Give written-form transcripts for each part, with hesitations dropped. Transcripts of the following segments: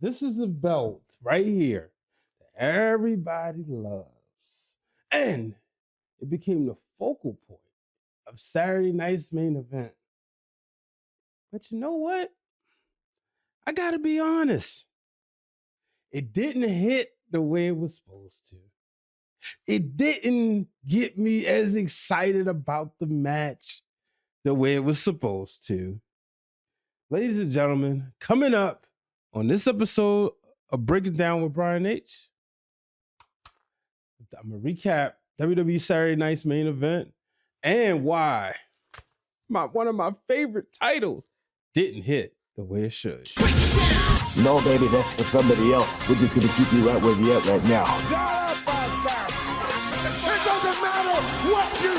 This is the belt right here that everybody loves. And it became the focal point of Saturday night's main event. But you know what? I gotta be honest. It didn't hit the way it was supposed to. It didn't get me as excited about the match the way it was supposed to. Ladies and gentlemen, coming up on this episode of Break It Down with Brian H., I'm going to recap WWE Saturday Night's main event and why one of my favorite titles didn't hit the way it should. No, baby, that's for somebody else. We're just going to keep you right where you're at right now. It doesn't matter what you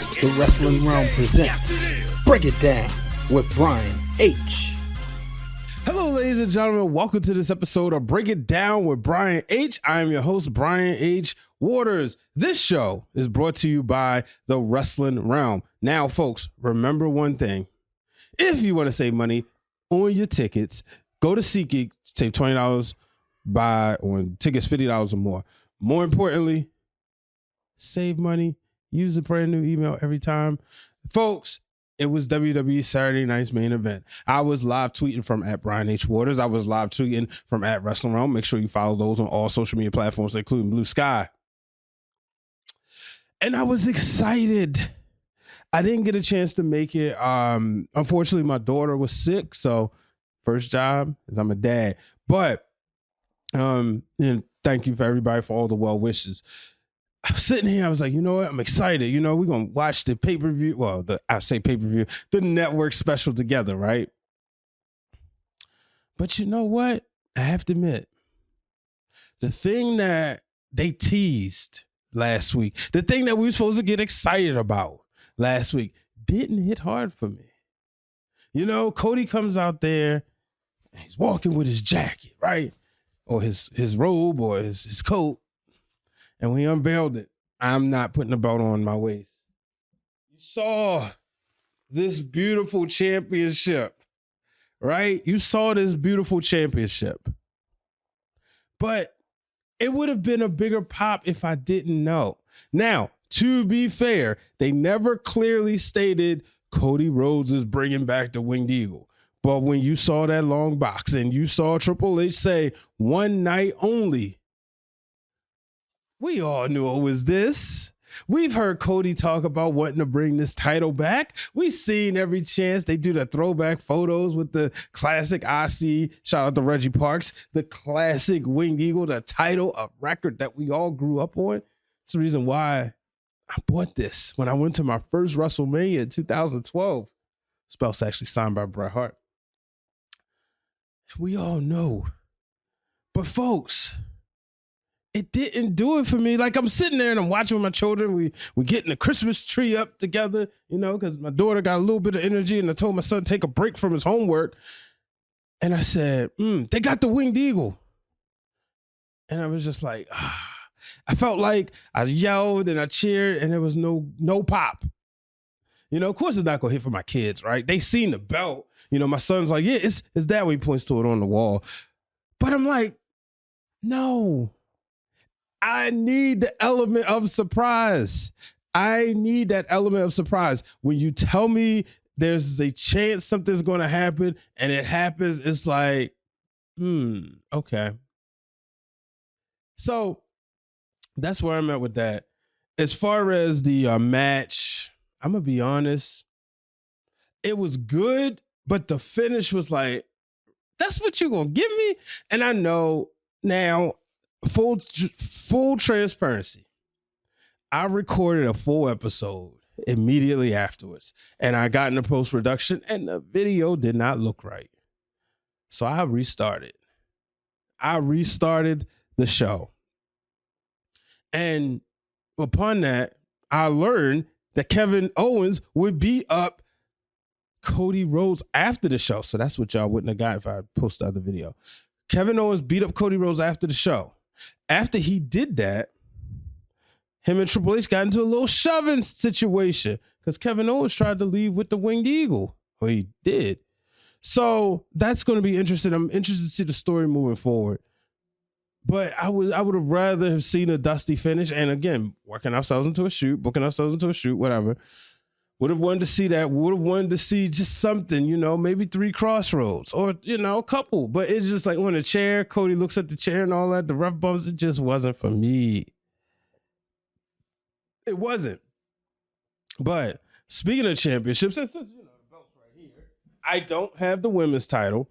think. The Wrestling Realm presents Break It Down with Brian H. Hello, ladies and gentlemen. Welcome to this episode of Break It Down with Brian H. I am your host, Brian H. Waters. This show is brought to you by the Wrestling Realm. Now, folks, remember one thing. If you want to save money on your tickets, go to SeatGeek, save $20, buy on tickets $50 or more. More importantly, save money, use a brand new email every time. Folks, it was WWE Saturday Night's main event. I was live tweeting from @BrianH.Waters. I was live tweeting from @Wrestling Realm. Make sure you follow those on all social media platforms, including Blue Sky. And I was excited. I didn't get a chance to make it. Unfortunately, my daughter was sick, so first job is I'm a dad. But and thank you for everybody for all the well wishes. I was sitting here, I was like, you know what? I'm excited. You know, we're going to watch the pay-per-view. Well, the network special together, right? But you know what? I have to admit, the thing that they teased last week, the thing that we were supposed to get excited about last week, didn't hit hard for me. You know, Cody comes out there, and he's walking with his jacket, right? Or his robe or his coat. And when he unveiled it, I'm not putting a belt on my waist. You saw this beautiful championship, right? You saw this beautiful championship. But it would have been a bigger pop if I didn't know. Now, to be fair, they never clearly stated Cody Rhodes is bringing back the Winged Eagle. But when you saw that long box and you saw Triple H say one night only, we all knew it was this. We've heard Cody talk about wanting to bring this title back. We've seen every chance they do the throwback photos with the classic IC, shout out to Reggie Parks, the classic Winged Eagle, the title, a record that we all grew up on. It's the reason why I bought this when I went to my first WrestleMania in 2012. This belt's actually signed by Bret Hart. We all know. But folks, it didn't do it for me. Like, I'm sitting there and I'm watching with my children. We getting the Christmas tree up together, you know, because my daughter got a little bit of energy, and I told my son to take a break from his homework. And I said, they got the Winged Eagle. And I was just like, I felt like I yelled and I cheered and there was no pop. You know, of course it's not going to hit for my kids, right? They seen the belt. You know, my son's like, yeah, it's that when he points to it on the wall. But I'm like, no. I need the element of surprise. I need that element of surprise. When you tell me there's a chance something's going to happen and it happens, it's like, okay. So that's where I'm at with that. As far as the match, I'm going to be honest. It was good, but the finish was like, that's what you're going to give me? And I know now, full transparency, I recorded a full episode immediately afterwards, and I got into post-production and the video did not look right. So I restarted the show. And upon that, I learned that Kevin Owens would beat up Cody Rhodes after the show. So that's what y'all wouldn't have got if I posted the other video. Kevin Owens beat up Cody Rhodes after the show. After he did that, him and Triple H got into a little shoving situation because Kevin Owens tried to leave with the Winged Eagle. Well, he did. So that's going to be interesting. I'm interested to see the story moving forward. But I would have rather have seen a Dusty finish. And again, booking ourselves into a shoot, whatever. Would have wanted to see that. Would have wanted to see just something, maybe 3 crossroads or, a couple. But it's just like on a chair, Cody looks at the chair and all that, the ref bumps, it just wasn't for me. It wasn't. But speaking of championships, the belt's right here. I don't have the women's title,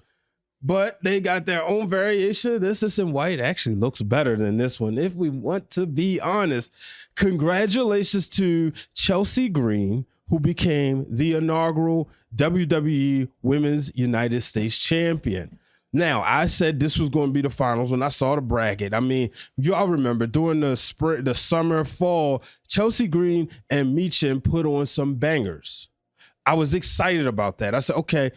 but they got their own variation. This is in white. Actually looks better than this one, if we want to be honest. Congratulations to Chelsea Green, who became the inaugural WWE Women's United States Champion. Now, I said this was going to be the finals when I saw the bracket. I mean, y'all remember during the spring, the summer, fall, Chelsea Green and Michin put on some bangers. I was excited about that. I said, okay,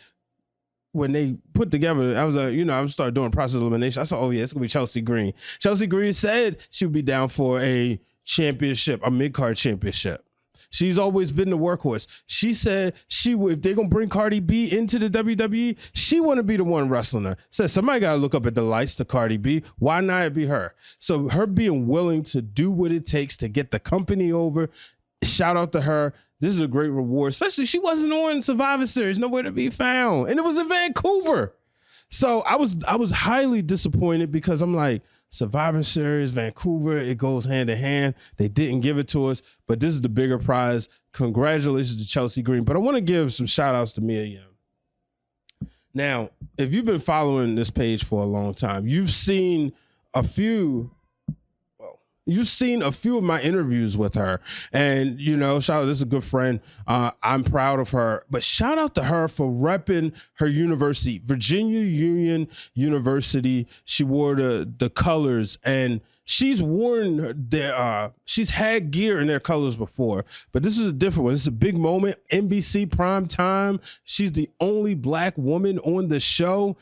when they put together, I was like, I started doing process elimination. I said, oh yeah, it's going to be Chelsea Green. Chelsea Green said she would be down for a championship, a mid-card championship. She's always been the workhorse. She said she would, if they're going to bring Cardi B into the WWE, she want to be the one wrestling her. Said somebody got to look up at the lights to Cardi B. Why not it be her? So her being willing to do what it takes to get the company over, shout out to her. This is a great reward, especially she wasn't on Survivor Series, nowhere to be found. And it was in Vancouver. So I was highly disappointed because I'm like, Survivor Series, Vancouver, it goes hand in hand. They didn't give it to us, but this is the bigger prize. Congratulations to Chelsea Green. But I want to give some shout outs to Mia Yim. Now, if you've been following this page for a long time, you've seen a few of my interviews with her, and shout out, this is a good friend. I'm proud of her, but shout out to her for repping her university, Virginia Union University. She wore the colors, and she's worn she's had gear in their colors before, but this is a different one. It's a big moment. NBC prime time. She's the only black woman on the show.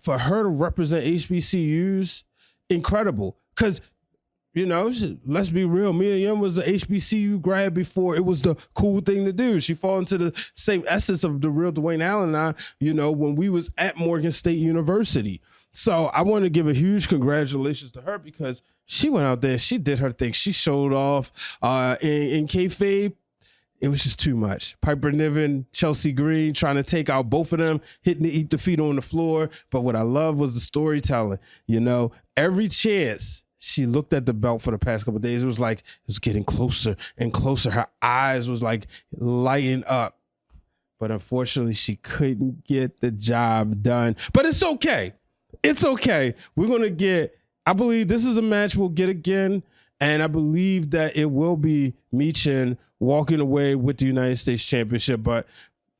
For her to represent HBCUs, incredible. Because let's be real. Mia Yim was an HBCU grad before it was the cool thing to do. She fall into the same essence of the real Dwayne Allen and I, when we was at Morgan State University. So I want to give a huge congratulations to her because she went out there, she did her thing. She showed off in kayfabe. It was just too much. Piper Niven, Chelsea Green trying to take out both of them, hitting the eat the feet on the floor. But what I love was the storytelling. Every chance she looked at the belt for the past couple of days, it was like it was getting closer and closer. Her eyes was like lighting up. But unfortunately, she couldn't get the job done. But it's okay. It's okay. We're going to get, I believe this is a match we'll get again. And I believe that it will be Michin walking away with the United States Championship. But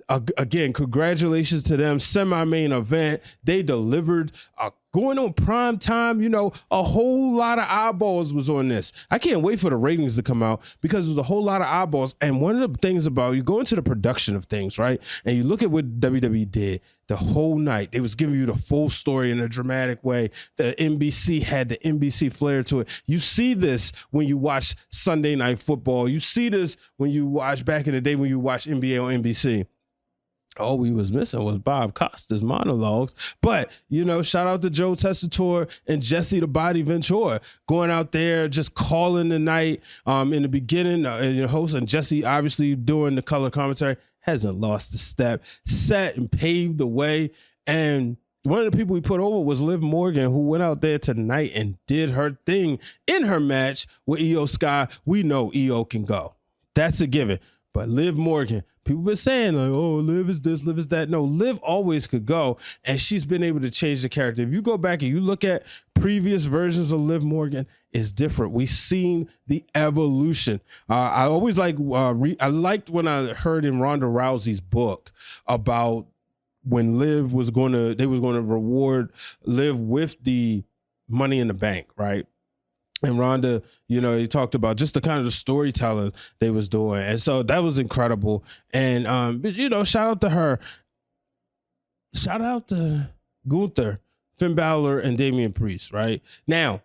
again, congratulations to them. Semi-main event. They delivered. Going on prime time, a whole lot of eyeballs was on this. I can't wait for the ratings to come out because there's a whole lot of eyeballs. And one of the things about, you go into the production of things, right? And you look at what WWE did the whole night. They was giving you the full story in a dramatic way. The NBC had the NBC flair to it. You see this when you watch Sunday Night Football. You see this when you watch, back in the day when you watch NBA on NBC. All we was missing was Bob Costa's monologues. But, shout out to Joe Tessitore and Jesse the Body Ventura going out there, just calling the night in the beginning, host, and Jesse obviously doing the color commentary, hasn't lost a step, set and paved the way. And one of the people we put over was Liv Morgan, who went out there tonight and did her thing in her match with Io Sky. We know Io can go. That's a given. But Liv Morgan, people been saying like, oh, Liv is this, Liv is that. No, Liv always could go, and she's been able to change the character. If you go back and you look at previous versions of Liv Morgan, it's different. We've seen the evolution. I always I liked when I heard in Ronda Rousey's book about when they was going to reward Liv with the Money in the Bank, right? And Rhonda, he talked about just the kind of the storytelling they was doing. And so that was incredible. And, shout out to her. Shout out to Gunther, Finn Balor, and Damian Priest, right? Now,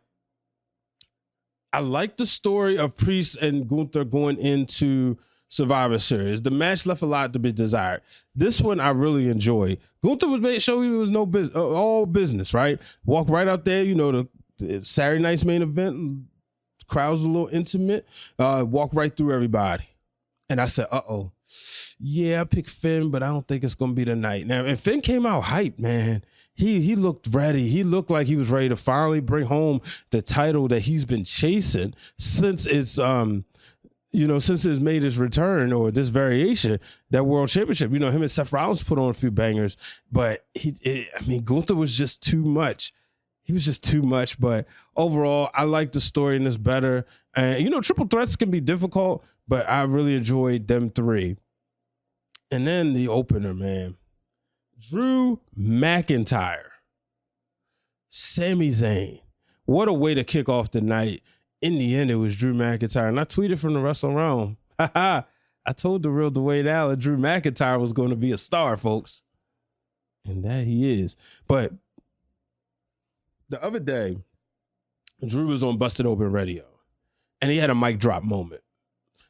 I like the story of Priest and Gunther going into Survivor Series. The match left a lot to be desired. This one I really enjoyed. Gunther was made sure he was no business, all business, right? Walk right out there, the Saturday night's main event. Crowd's a little intimate. Walk right through everybody. And I said, yeah, I picked Finn, but I don't think it's gonna be the night. Now, and Finn came out hyped, man. He looked ready. He looked like he was ready to finally bring home the title that he's been chasing since it's since it's made his return, or this variation, that world championship. Him and Seth Rollins put on a few bangers, but Gunther was just too much. He was just too much, but overall, I like the story and it's better. And, triple threats can be difficult, but I really enjoyed them three. And then the opener, man. Drew McIntyre. Sami Zayn. What a way to kick off the night. In the end, it was Drew McIntyre. And I tweeted from the Wrestling Realm. I told the real Dwayne Allen Drew McIntyre was going to be a star, folks. And that he is. But the other day, Drew was on Busted Open Radio, and he had a mic drop moment.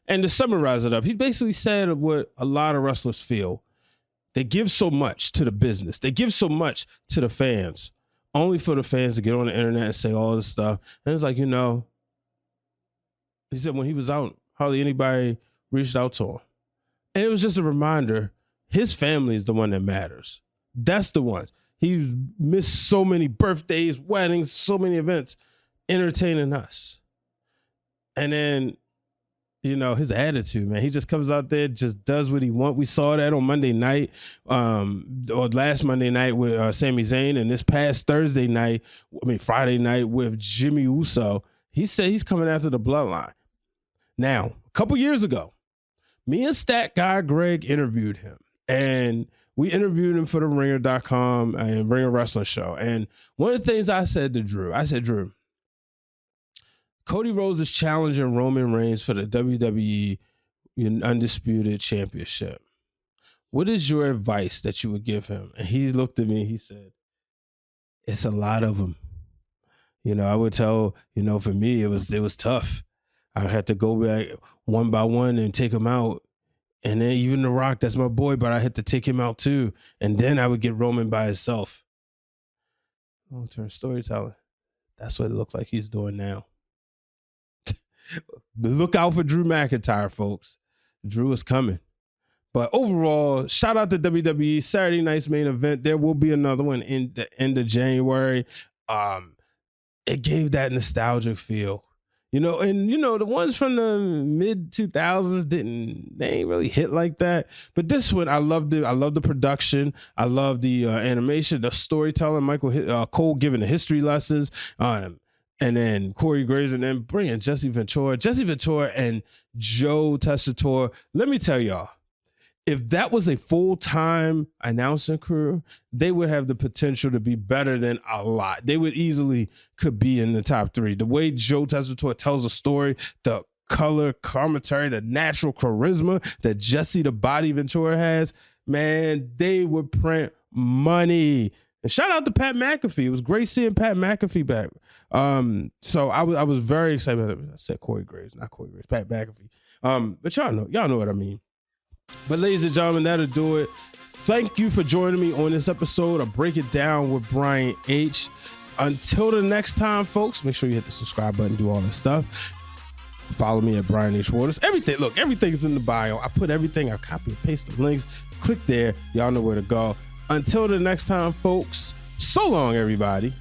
And to summarize it up, he basically said what a lot of wrestlers feel. They give so much to the business. They give so much to the fans, only for the fans to get on the internet and say all this stuff. And it's like, he said when he was out, hardly anybody reached out to him. And it was just a reminder, his family is the one that matters. That's the ones. He's missed so many birthdays, weddings, so many events, entertaining us. And then, his attitude, man. He just comes out there, just does what he wants. We saw that on Monday night, or last Monday night with Sami Zayn, and this past Friday night with Jimmy Uso. He said he's coming after the bloodline. Now, a couple years ago, me and Stat Guy Greg interviewed him, and we interviewed him for the Ringer.com and Ringer Wrestling Show. And one of the things I said to Drew, Drew, Cody Rhodes is challenging Roman Reigns for the WWE Undisputed Championship. What is your advice that you would give him? And he looked at me, he said, it's a lot of them. I would tell, for me, it was tough. I had to go back one by one and take him out. And then even The Rock, that's my boy, but I had to take him out too. And then I would get Roman by himself. Long-term storytelling. That's what it looks like he's doing now. Look out for Drew McIntyre, folks. Drew is coming. But overall, shout out to WWE. Saturday night's main event. There will be another one in the end of January. It gave that nostalgic feel. The ones from the mid 2000s they ain't really hit like that. But this one, I loved it. I love the production. I love the animation, the storytelling. Michael Cole giving the history lessons. And then Corey Graves, and then bringing Jesse Ventura and Joe Tessitore. Let me tell y'all, if that was a full-time announcing crew, they would have the potential to be better than a lot. They would easily could be in the top 3. The way Joe Tessitore tells a story, the color commentary, the natural charisma that Jesse the Body Ventura has, man, they would print money. And shout out to Pat McAfee. It was great seeing Pat McAfee back. So I was very excited. I said Corey Graves, not Corey Graves, Pat McAfee. But y'all know what I mean. But ladies and gentlemen, that'll do it. Thank you for joining me on this episode of Break It Down with Brian H. Until the next time, folks, make sure you hit the subscribe button, do all that stuff. Follow me at Brian H. Waters. Everything's in the bio. I put everything, I copy and paste the links. Click there. Y'all know where to go. Until the next time, folks, so long, everybody.